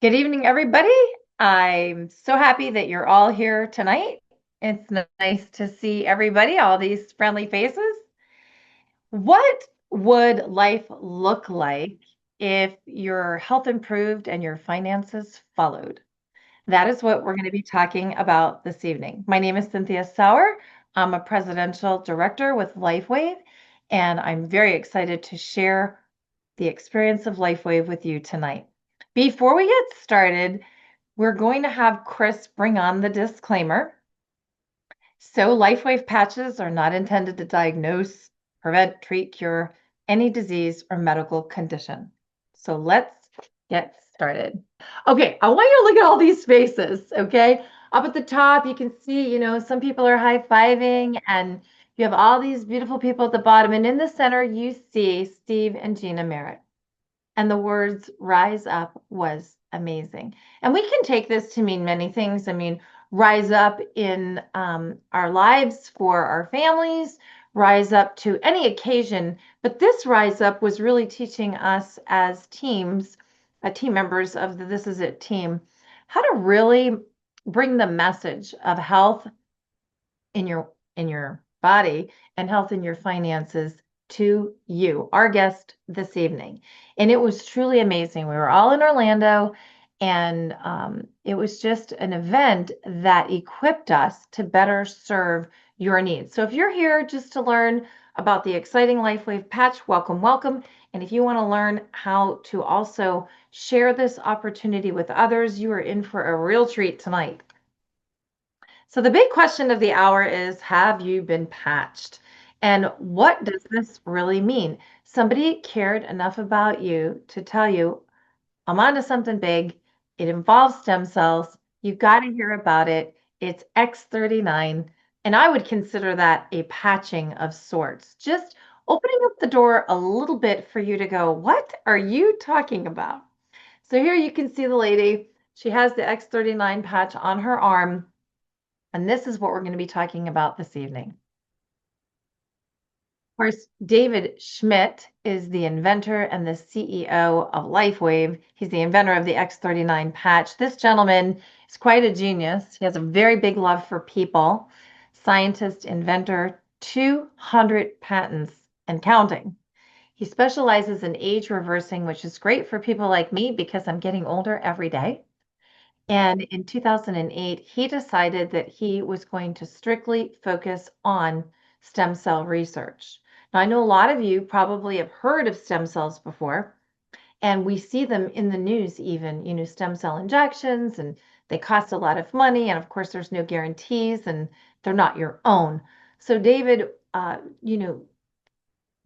Good evening, everybody. I'm so happy that you're all here tonight. It's nice to see everybody, all these friendly faces. What would life look like if your health improved and your finances followed? That is what we're going to be talking about this evening. My name is Cynthia Sauer. I'm a presidential director with LifeWave, and I'm very excited to share the experience of LifeWave with you tonight. Before we get started, we're going to have Chris bring on the disclaimer. So LifeWave patches are not intended to diagnose, prevent, treat, cure any disease or medical condition. So let's get started. Okay, I want you to look at all these faces, okay? Up at the top, you can see, some people are high-fiving, and you have all these beautiful people at the bottom. And in the center, you see Steve and Gina Merritt. And the words rise up was amazing. And we can take this to mean many things. I mean, rise up in our lives for our families, rise up to any occasion. But this rise up was really teaching us as teams, team members of the This Is It team, how to really bring the message of health in your body and health in your finances to you, our guest this evening. And it was truly amazing. We were all in Orlando, and it was just an event that equipped us to better serve your needs. So if you're here just to learn about the exciting LifeWave patch, welcome, welcome. And if you want to learn how to also share this opportunity with others, you are in for a real treat tonight. So the big question of the hour is, have you been patched? And what does this really mean? Somebody cared enough about you to tell you, I'm onto something big. It involves stem cells. You've got to hear about it. It's X39. And I would consider that a patching of sorts. Just opening up the door a little bit for you to go, what are you talking about? So here you can see the lady. She has the X39 patch on her arm. And this is what we're going to be talking about this evening. Of course, David Schmidt is the inventor and the CEO of LifeWave. He's the inventor of the X39 patch. This gentleman is quite a genius. He has a very big love for people. Scientist, inventor, 200 patents and counting. He specializes in age reversing, which is great for people like me because I'm getting older every day. And in 2008, he decided that he was going to strictly focus on stem cell research. Now, I know a lot of you probably have heard of stem cells before, and we see them in the news even, stem cell injections, and they cost a lot of money. And of course, there's no guarantees, and they're not your own. So David,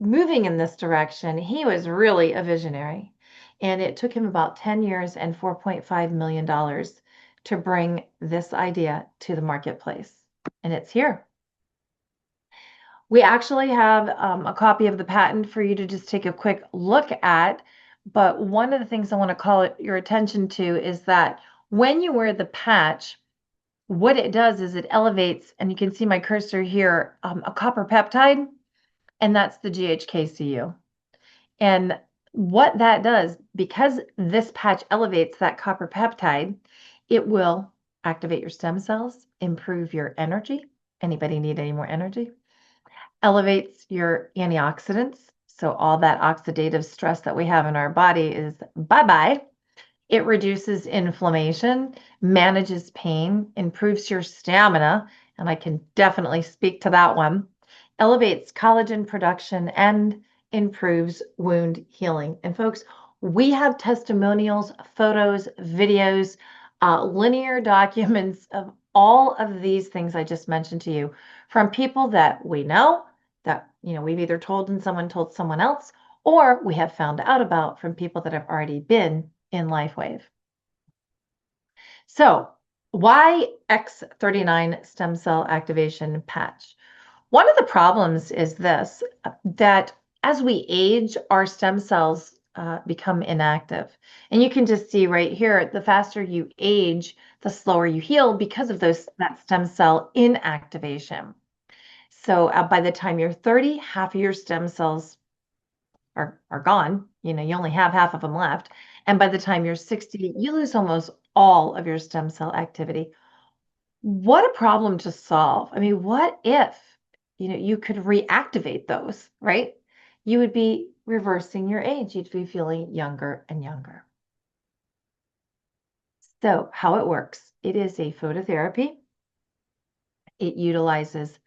moving in this direction, he was really a visionary. And it took him about 10 years and $4.5 million to bring this idea to the marketplace. And it's here. We actually have a copy of the patent for you to just take a quick look at. But one of the things I want to call your attention to is that when you wear the patch, what it does is it elevates, and you can see my cursor here, a copper peptide, and that's the GHKCU. And what that does, because this patch elevates that copper peptide, it will activate your stem cells, improve your energy. Anybody need any more energy? Elevates your antioxidants. So all that oxidative stress that we have in our body is bye-bye. It reduces inflammation, manages pain, improves your stamina, and I can definitely speak to that one. Elevates collagen production and improves wound healing. And folks, we have testimonials, photos, videos, linear documents of all of these things I just mentioned to you from people that we know, that we've either told and someone told someone else, or we have found out about from people that have already been in LifeWave. So why X39 stem cell activation patch? One of the problems is this, that as we age, our stem cells become inactive. And you can just see right here, the faster you age, the slower you heal because of that stem cell inactivation. So by the time you're 30, half of your stem cells are gone. You know, you only have half of them left. And by the time you're 60, you lose almost all of your stem cell activity. What a problem to solve. I mean, what if, you could reactivate those, right? You would be reversing your age. You'd be feeling younger and younger. So how it works, it is a phototherapy. It utilizes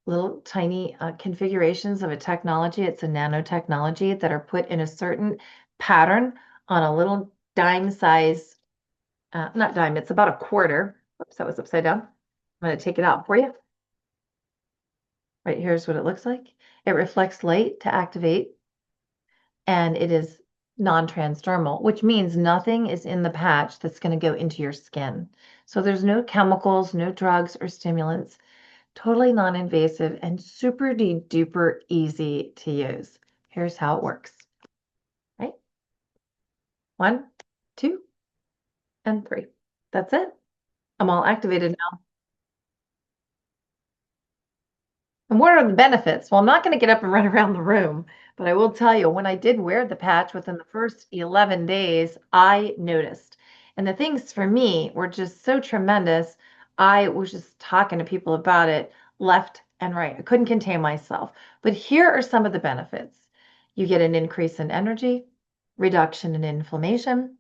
little tiny configurations of a technology. It's a nanotechnology that are put in a certain pattern on a little dime size, not dime, it's about a quarter. Oops, that was upside down. I'm going to take it out for you. Right, here's what it looks like. It reflects light to activate, and it is non-transdermal, which means nothing is in the patch that's going to go into your skin. So there's no chemicals, no drugs or stimulants, totally non-invasive and super duper easy to use. Here's how it works, right? 1, 2, and 3. That's it. I'm all activated now. And what are the benefits? Well, I'm not going to get up and run around the room, but I will tell you, when I did wear the patch within the first 11 days, I noticed. And the things for me were just so tremendous. I was just talking to people about it left and right. I couldn't contain myself. But here are some of the benefits. You get an increase in energy, reduction in inflammation,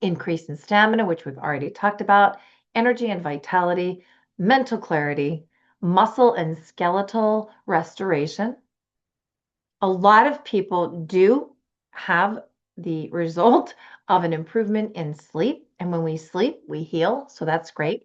increase in stamina, which we've already talked about, energy and vitality, mental clarity, muscle and skeletal restoration. A lot of people do have the result of an improvement in sleep. And when we sleep, we heal. So that's great.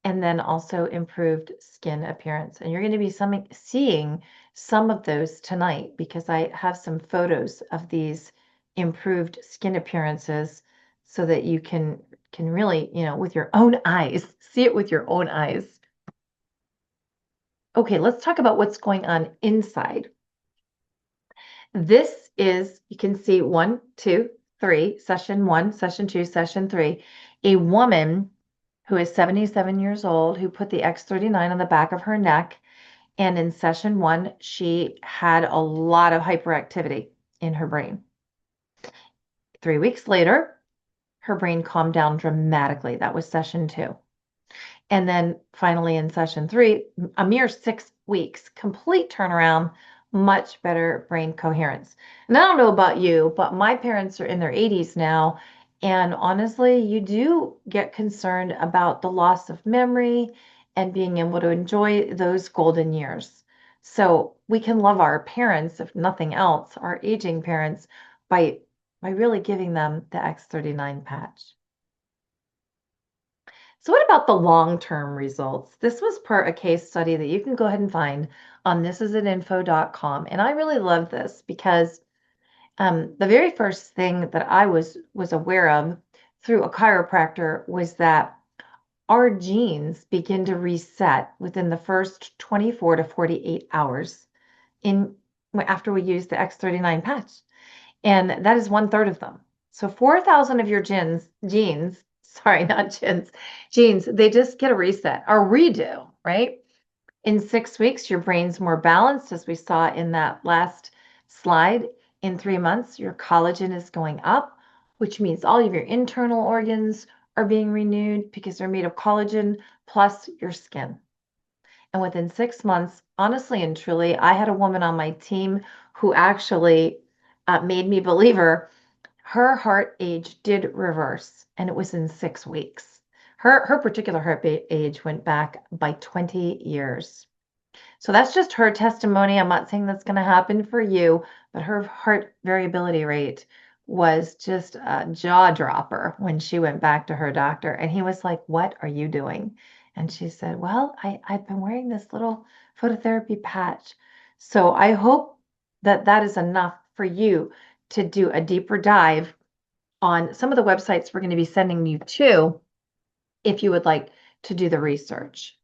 And then also improved skin appearance. And you're going to be seeing some of those tonight because I have some photos of these improved skin appearances so that you can really, with your own eyes, see it with your own eyes. Okay, let's talk about what's going on inside. This is, you can see 1, 2, 3, session 1, session 2, session 3, a woman who is 77 years old who put the X39 on the back of her neck. And in session 1, she had a lot of hyperactivity in her brain. 3 weeks later, her brain calmed down dramatically. That was session 2. And then finally in session 3, a mere 6 weeks, complete turnaround, much better brain coherence. And I don't know about you, but my parents are in their 80s now. And honestly, you do get concerned about the loss of memory and being able to enjoy those golden years. So we can love our parents, if nothing else, our aging parents, by really giving them the X39 patch. So what about the long-term results? This was part a case study that you can go ahead and find on thisisaninfo.com. And I really love this because the very first thing that I was aware of through a chiropractor was that our genes begin to reset within the first 24 to 48 hours after we use the X39 patch. And that is 1/3 of them. So 4,000 of your genes, sorry, not genes, they just get a reset or redo, right? In 6 weeks, your brain's more balanced, as we saw in that last slide. In 3 months, your collagen is going up, which means all of your internal organs are being renewed because they're made of collagen plus your skin. And within 6 months, honestly and truly, I had a woman on my team who actually made me believer. Her heart age did reverse, and it was in 6 weeks. Her particular heart age went back by 20 years. So that's just her testimony. I'm not saying that's going to happen for you, but her heart variability rate was just a jaw dropper when she went back to her doctor. And he was like, "What are you doing?" And she said, "Well, I've been wearing this little phototherapy patch." So I hope that that is enough for you to do a deeper dive on some of the websites we're going to be sending you to if you would like to do the research.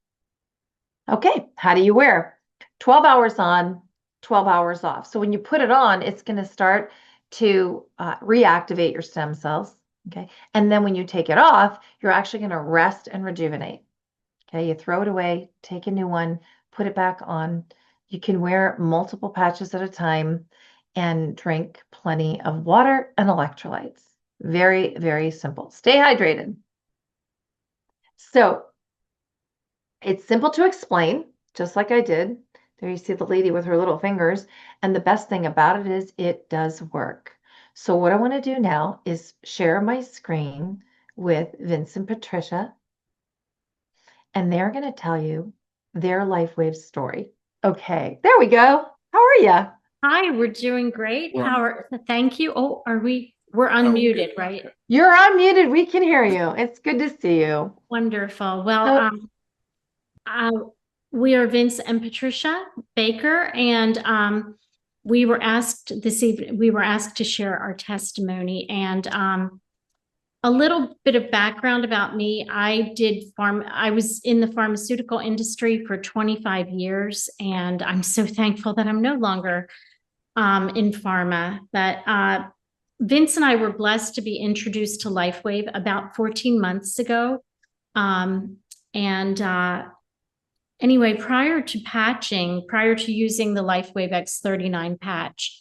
Okay, how do you wear? 12 hours on, 12 hours off. So when you put it on, it's going to start to reactivate your stem cells. Okay, and then when you take it off, you're actually going to rest and rejuvenate. Okay, you throw it away, take a new one, put it back on. You can wear multiple patches at a time. and drink plenty of water and electrolytes. Very, very simple. Stay hydrated. So it's simple to explain, just like I did. There you see the lady with her little fingers. And the best thing about it is it does work. So what I want to do now is share my screen with Vince and Patricia, and they're going to tell you their LifeWave story. Okay, there we go. How are you? Hi, we're doing great. Thank you. Oh, we're unmuted, right? You're unmuted. We can hear you. It's good to see you. Wonderful. Well, So, uh, we are Vince and Patricia Baker, and we were asked this evening, we were asked to share our testimony. And a little bit of background about me. I was in the pharmaceutical industry for 25 years, and I'm so thankful that I'm no longer in pharma. But Vince and I were blessed to be introduced to LifeWave about 14 months ago. And anyway, prior to using the LifeWave X39 patch,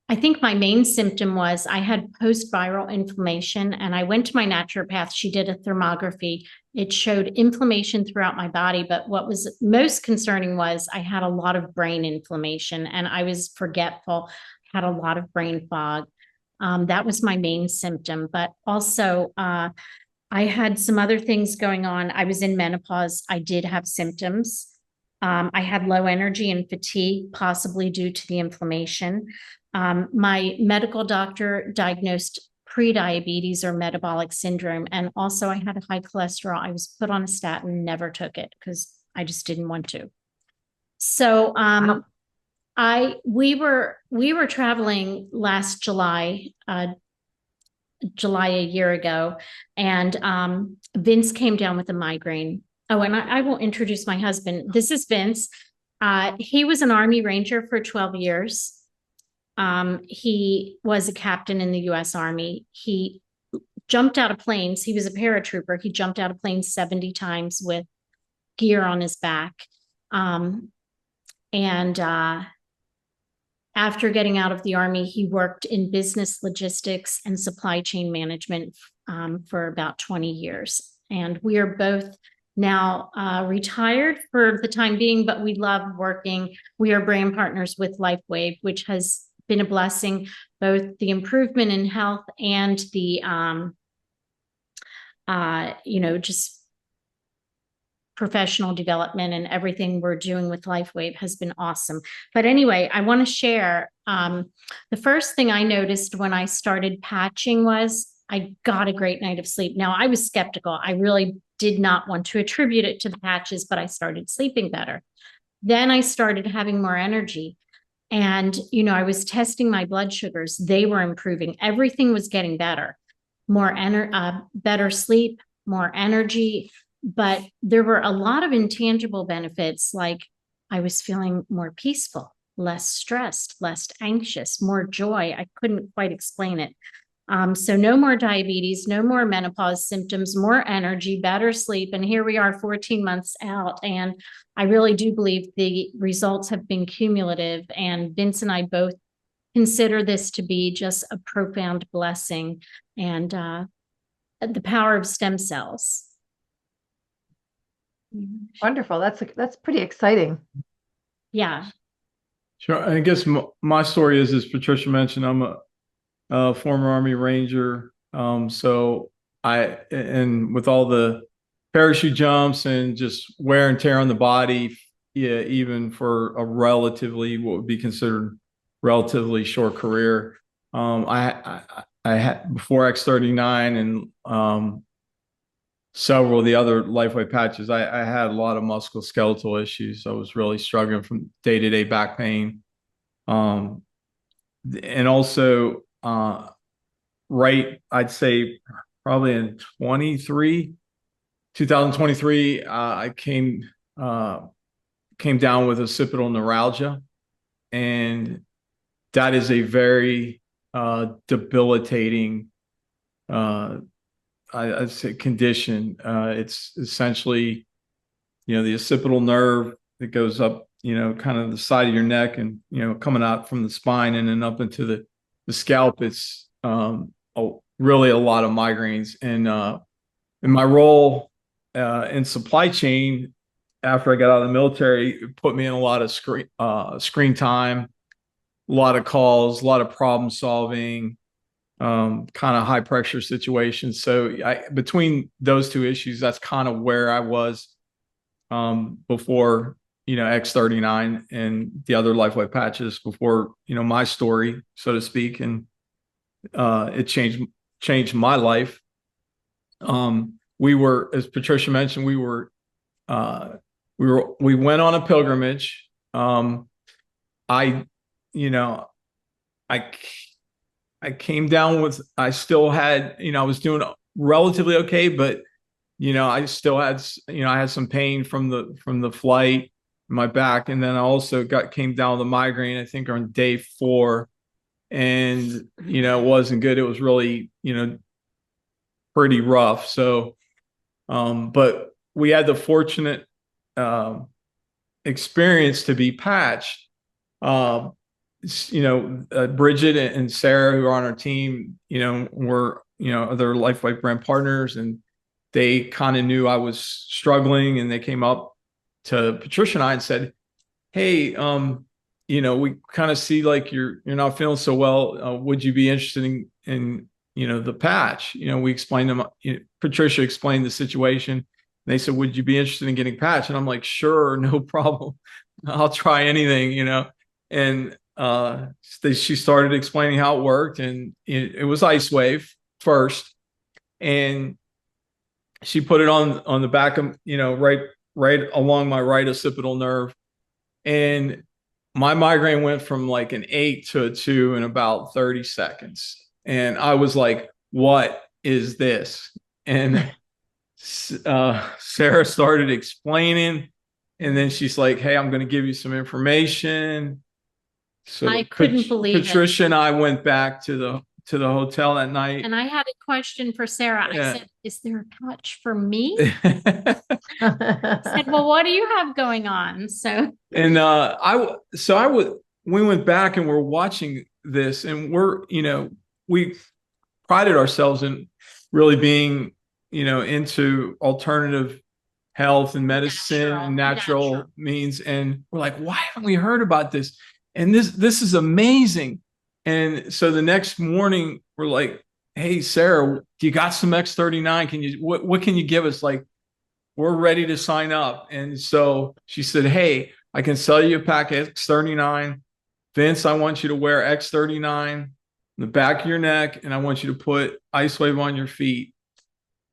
I think my main symptom was I had post-viral inflammation, and I went to my naturopath. She did a thermography. It showed inflammation throughout my body, but what was most concerning was I had a lot of brain inflammation, and I was forgetful, had a lot of brain fog. That was my main symptom, but also I had some other things going on. I was in menopause. I did have symptoms. I had low energy and fatigue, possibly due to the inflammation. My medical doctor diagnosed prediabetes or metabolic syndrome. And also I had a high cholesterol. I was put on a statin, never took it because I just didn't want to. So we were traveling last July, July a year ago, and Vince came down with a migraine. Oh, and I will introduce my husband. This is Vince. He was an Army Ranger for 12 years. He was a captain in the U.S. Army. He jumped out of planes. He was a paratrooper. He jumped out of planes 70 times with gear on his back. And after getting out of the Army, he worked in business logistics and supply chain management for about 20 years. And we are both now retired for the time being, but we love working. We are brand partners with LifeWave, which has been a blessing, both the improvement in health and the, just professional development, and everything we're doing with LifeWave has been awesome. But anyway, I want to share the first thing I noticed when I started patching was I got a great night of sleep. Now, I was skeptical. I really did not want to attribute it to the patches, but I started sleeping better. Then I started having more energy. And, I was testing my blood sugars. They were improving. Everything was getting better. Better sleep, more energy. But there were a lot of intangible benefits, like I was feeling more peaceful, less stressed, less anxious, more joy. I couldn't quite explain it. So no more diabetes, no more menopause symptoms, more energy, better sleep. And here we are 14 months out. And I really do believe the results have been cumulative. And Vince and I both consider this to be just a profound blessing, and the power of stem cells. wonderful. That's pretty exciting. Yeah. Sure. I guess my story is, as Patricia mentioned, I'm a former Army Ranger. So and with all the parachute jumps and just wear and tear on the body, yeah, even for a what would be considered relatively short career, I had before X39 and several of the other LifeWave patches, I had a lot of musculoskeletal issues. I was really struggling from day-to-day back pain. And also, I'd say probably in 2023, I came down with occipital neuralgia, and that is a very debilitating I'd say condition. It's essentially, the occipital nerve that goes up kind of the side of your neck and, coming out from the spine and then up into the scalp. It's really a lot of migraines. And in my role in supply chain, after I got out of the military, it put me in a lot of screen time, a lot of calls, a lot of problem solving, kind of high pressure situations. So between those two issues, that's kind of where I was before, X39 and the other LifeWave patches, before, my story, so to speak. And it changed my life. We were, as Patricia mentioned, we went on a pilgrimage. I came down with, I still had, I was doing relatively okay, but, I still had, I had some pain from the flight in my back. And then I also came down with a migraine, I think on day 4, and, it wasn't good. It was really, pretty rough. So, but we had the fortunate, experience to be patched. Bridget and Sarah, who are on our team, were, other LifeWave brand partners, and they kind of knew I was struggling, and they came up to Patricia and I and said, "Hey, we kind of see like you're not feeling so well. Would you be interested in the patch?" We explained them. Patricia explained the situation. They said, "Would you be interested in getting patched?" And I'm like, "Sure, no problem. I'll try anything." And she started explaining how it worked, and it was LifeWave first, and she put it on the back of, right along my right occipital nerve, and my migraine went from like an 8 to a 2 in about 30 seconds. And I was like, "What is this?" And Sarah started explaining, and then she's like, "Hey, I'm going to give you some information." So I couldn't believe it. Patricia and I went back to the hotel that night. And I had a question for Sarah. Yeah. I said, "Is there a patch for me?" I said, "Well, what do you have going on?" So, and we went back and we're watching this, and we prided ourselves in really being, into alternative health and medicine and natural means. And we're like, "Why haven't we heard about this? And this is amazing." And so the next morning we're like, "Hey, Sarah, do you got some X39? What can you give us? Like, we're ready to sign up." And so she said, "Hey, I can sell you a pack of X39. Vince, I want you to wear X39 in the back of your neck, and I want you to put LifeWave on your feet."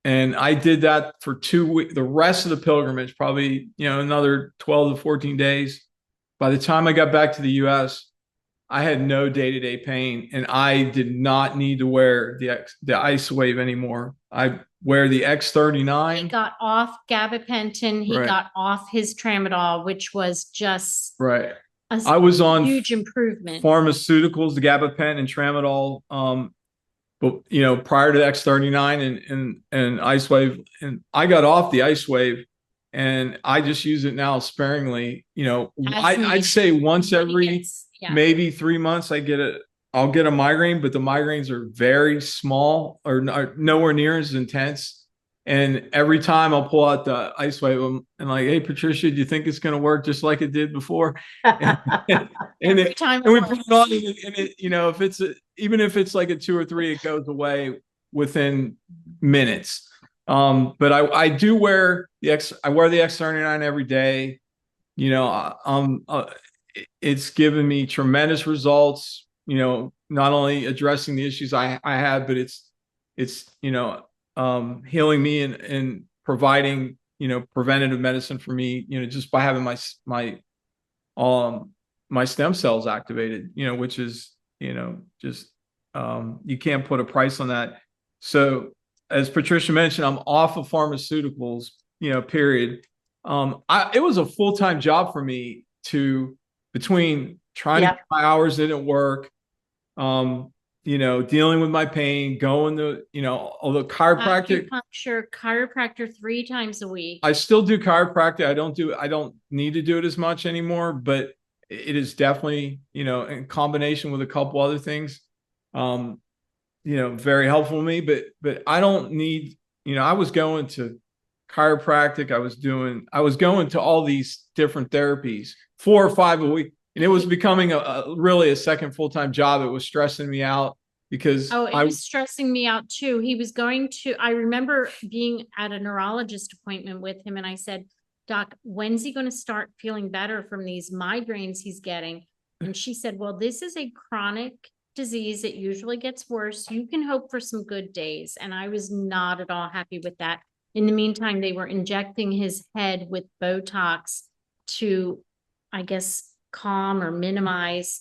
And I did that for 2 weeks, the rest of the pilgrimage, probably, another 12 to 14 days. By the time I got back to the US, I had no day-to-day pain, and I did not need to wear the LifeWave anymore. I wear the X39. he got off gabapentin. He Right. got off his tramadol, which was just Right. a I was on huge improvement. pharmaceuticals, the gabapentin and tramadol, but prior to the X39 and LifeWave, and I got off the LifeWave, and I just use it now sparingly. I'd say once every maybe 3 months I'll get a migraine, but the migraines are very small or nowhere near as intense. And every time I'll pull out the LifeWave and like, "Hey, Patricia, do you think it's going to work just like it did before?" And we put it on, and it, even if it's like a 2 or 3, it goes away within minutes. But I do wear I wear the X39 every day. It's given me tremendous results, not only addressing the issues I had, but it's healing me and providing, preventative medicine for me, just by having my stem cells activated, which is, just, you can't put a price on that. So as Patricia mentioned, I'm off of pharmaceuticals, period. It was a full-time job for me between trying to get my hours in at work, dealing with my pain, going to, although chiropractic, Acupuncture, chiropractor 3 times a week. I still do chiropractic. I don't need to do it as much anymore, but it is definitely, in combination with a couple other things, very helpful to me, but I don't need, I was going to chiropractic. I was going to all these different therapies, 4 or 5 a week. And it was becoming really a second full-time job. It was stressing me out because it was stressing me out too. I remember being at a neurologist appointment with him, and I said, Doc, when's he going to start feeling better from these migraines he's getting? And she said, well, this is a chronic disease. It usually gets worse. You can hope for some good days. And I was not at all happy with that. In the meantime, they were injecting his head with Botox to, I guess, calm or minimize.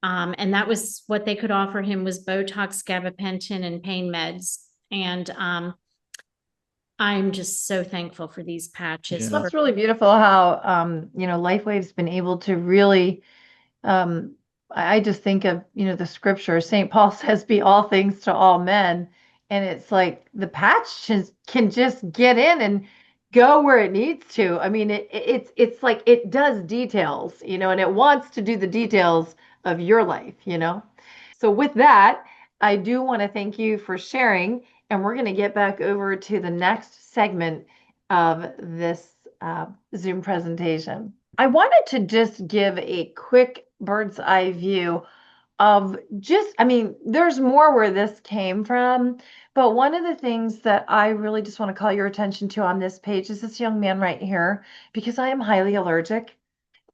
And that was what they could offer him, was Botox, gabapentin, and pain meds. And I'm just so thankful for these patches. Yeah. That's really beautiful how, LifeWave's been able to really, I just think of, the scripture, St. Paul says, be all things to all men. And it's like the patch can just get in and go where it needs to. I mean, it's like it does details, and it wants to do the details of your life, So with that, I do want to thank you for sharing, and we're going to get back over to the next segment of this Zoom presentation. I wanted to just give a quick bird's eye view of there's more where this came from, but one of the things that I really just want to call your attention to on this page is this young man right here, because I am highly allergic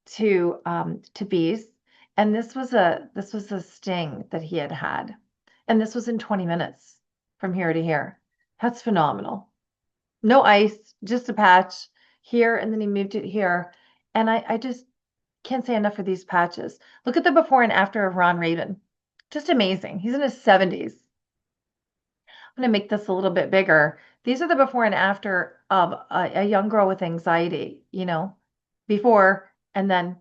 to bees, and this was a sting that he had, and this was in 20 minutes from here to here. That's phenomenal. No ice, just a patch here, and then he moved it here, and I just can't say enough for these patches. Look at the before and after of Ron Raven. Just amazing. He's in his 70s. I'm going to make this a little bit bigger. These are the before and after of a young girl with anxiety, before and then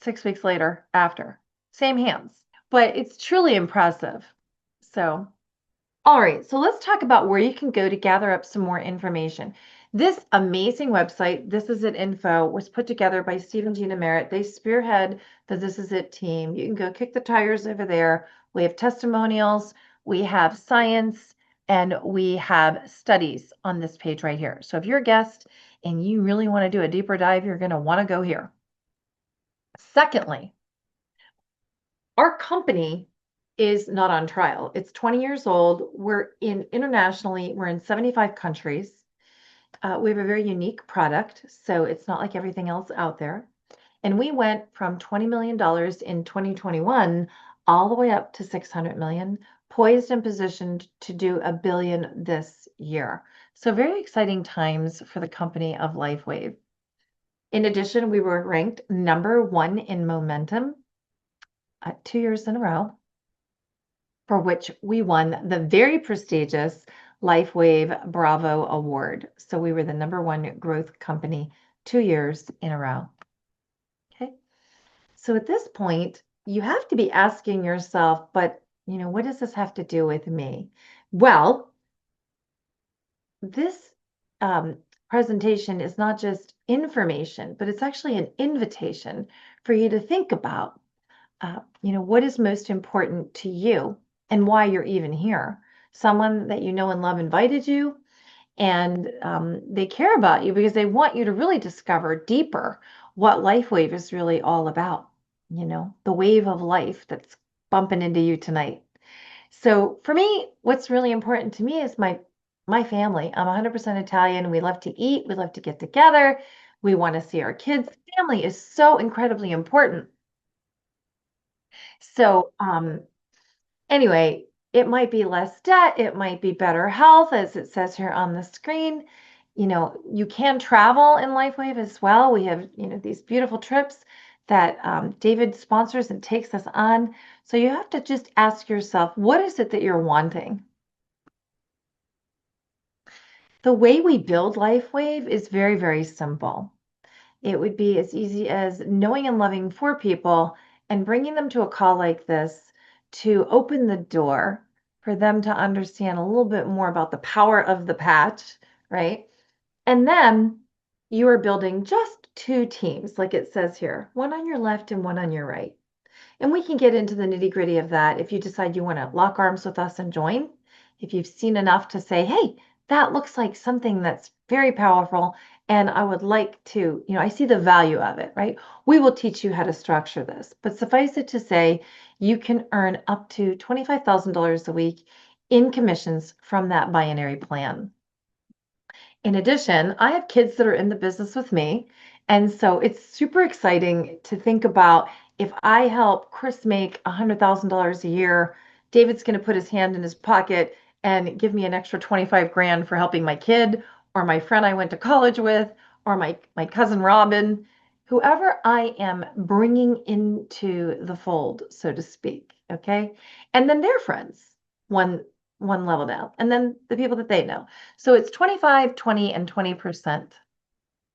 6 weeks later after. Same hands. But it's truly impressive. So, all right. So let's talk about where you can go to gather up some more information. This amazing website, This Is It Info, was put together by Steve and Gina Merritt. They spearhead the This Is It team. You can go kick the tires over there. We have testimonials, we have science, and we have studies on this page right here. So if you're a guest and you really want to do a deeper dive, you're going to want to go here. Secondly, our company is not on trial. It's 20 years old. We're internationally, we're in 75 countries. We have a very unique product, so it's not like everything else out there. And we went from $20 million in 2021 all the way up to $600 million, poised and positioned to do $1 billion this year. So very exciting times for the company of LifeWave. In addition, we were ranked #1 in momentum 2 years in a row, for which we won the very prestigious LifeWave Bravo Award. So we were the #1 growth company 2 years in a row. Okay. So at this point, you have to be asking yourself, but what does this have to do with me? Well, this presentation is not just information, but it's actually an invitation for you to think about, what is most important to you and why you're even here. Someone that you know and love invited you, and they care about you because they want you to really discover deeper what LifeWave is really all about, the wave of life that's bumping into you tonight. So for me, what's really important to me is my family. I'm 100% Italian. We love to eat. We love to get together. We want to see our kids. Family is so incredibly important. So anyway, it might be less debt, it might be better health, as it says here on the screen. You can travel in LifeWave as well. We have, these beautiful trips that David sponsors and takes us on. So you have to just ask yourself, what is it that you're wanting? The way we build LifeWave is very, very simple. It would be as easy as knowing and loving 4 people and bringing them to a call like this to open the door for them to understand a little bit more about the power of the patch, right? And then you are building just 2 teams, like it says here, one on your left and one on your right. And we can get into the nitty-gritty of that if you decide you want to lock arms with us and join. If you've seen enough to say, hey, that looks like something that's very powerful, and I would like to, I see the value of it, right? We will teach you how to structure this. But suffice it to say, you can earn up to $25,000 a week in commissions from that binary plan. In addition, I have kids that are in the business with me. And so it's super exciting to think about, if I help Chris make $100,000 a year, David's going to put his hand in his pocket and give me an extra 25 grand for helping my kid, or my friend I went to college with, or my cousin Robin, whoever I am bringing into the fold, so to speak. Okay. And then their friends, one level down, and then the people that they know. So it's 25, 20, and 20%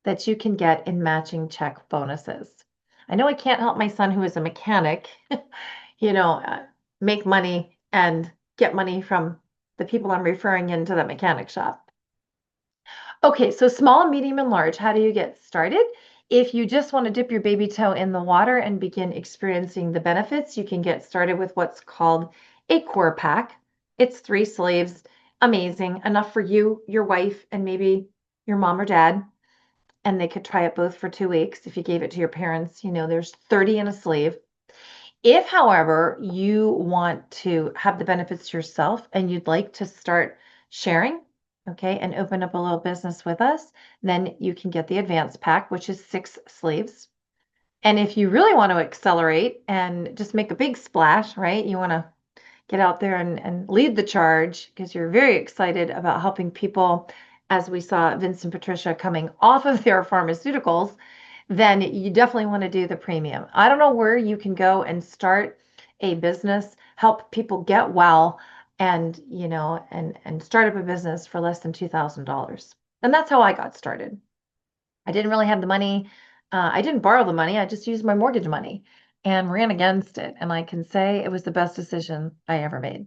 that you can get in matching check bonuses. I know I can't help my son, who is a mechanic, make money and get money from the people I'm referring into the mechanic shop. Okay, so small, medium, and large, how do you get started? If you just want to dip your baby toe in the water and begin experiencing the benefits, you can get started with what's called a core pack. It's 3 sleeves, amazing, enough for you, your wife, and maybe your mom or dad. And they could try it both for 2 weeks. If you gave it to your parents, there's 30 in a sleeve. If, however, you want to have the benefits yourself and you'd like to start sharing, okay, and open up a little business with us, then you can get the advanced pack, which is 6 sleeves. And if you really want to accelerate and just make a big splash, right, you want to get out there and lead the charge because you're very excited about helping people, as we saw Vince and Patricia coming off of their pharmaceuticals, then you definitely want to do the premium. I don't know where you can go and start a business, help people get well, and and start up a business for less than $2,000. And that's how I got started. I didn't really have the money. I didn't borrow the money. I just used my mortgage money and ran against it. And I can say it was the best decision I ever made.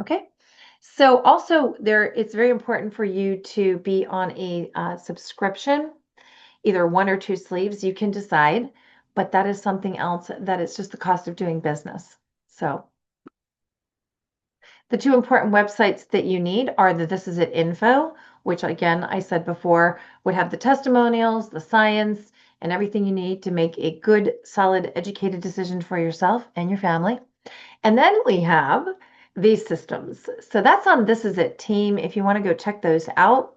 Okay. So also it's very important for you to be on a subscription, either 1 or 2 sleeves, you can decide, but that is something else that it's just the cost of doing business. So the 2 important websites that you need are the This Is It info, which again, I said before, would have the testimonials, the science, and everything you need to make a good, solid, educated decision for yourself and your family. And then we have these systems. So that's on This Is It team. If you want to go check those out,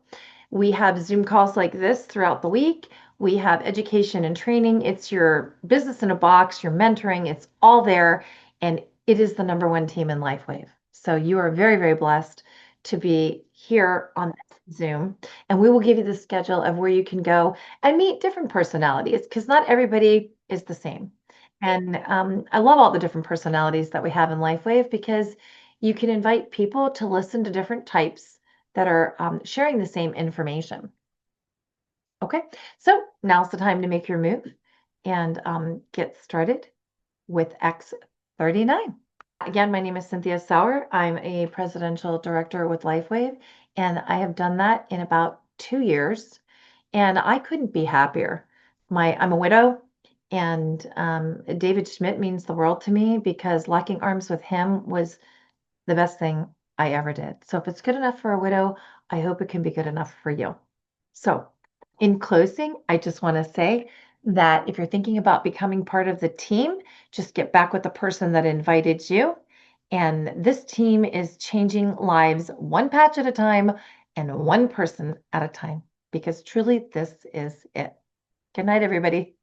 we have Zoom calls like this throughout the week. We have education and training. It's your business in a box, your mentoring, it's all there. And it is the #1 team in LifeWave. So you are very, very blessed to be here on Zoom. And we will give you the schedule of where you can go and meet different personalities, because not everybody is the same. And I love all the different personalities that we have in LifeWave, because you can invite people to listen to different types that are sharing the same information. Okay, so now's the time to make your move and get started with X39. Again, my name is Cynthia Sauer. I'm a Presidential Director with LifeWave, and I have done that in about 2 years, and I couldn't be happier. I'm a widow, and David Schmidt means the world to me, because locking arms with him was the best thing I ever did. So if it's good enough for a widow, I hope it can be good enough for you. So in closing, I just want to say that if you're thinking about becoming part of the team, just get back with the person that invited you. And this team is changing lives 1 patch at a time and 1 person at a time, because truly this is it. Good night, everybody.